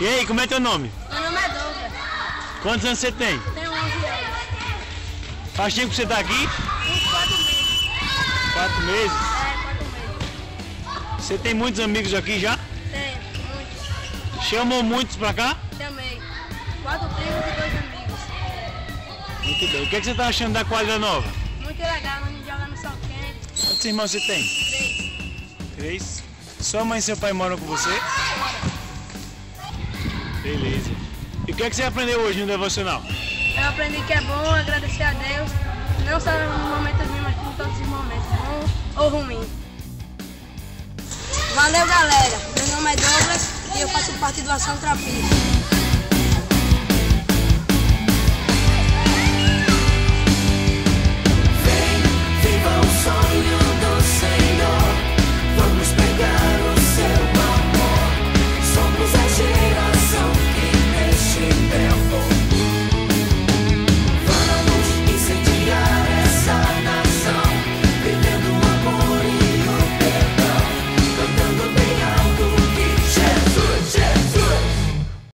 E aí, como é teu nome? Meu nome é Douglas. Quantos anos você tem? Tenho 11 anos. Faz tempo que você tá aqui? Uns 4 meses. 4 meses? 4 meses. Você tem muitos amigos aqui já? Tenho, muitos. Chamou muitos pra cá? Também. 4 primos e 2 amigos. Muito bem. O que você tá achando da quadra nova? Muito legal, a gente joga no sol quente. Quantos irmãos você tem? 3. 3. Sua mãe e seu pai moram com você? Beleza. E o que você aprendeu hoje no devocional? Eu aprendi que é bom agradecer a Deus, não só nos momentos ruins, mas em todos os momentos, bom ou ruim. Valeu, galera. Meu nome é Douglas e eu faço parte do Ação Trapismo.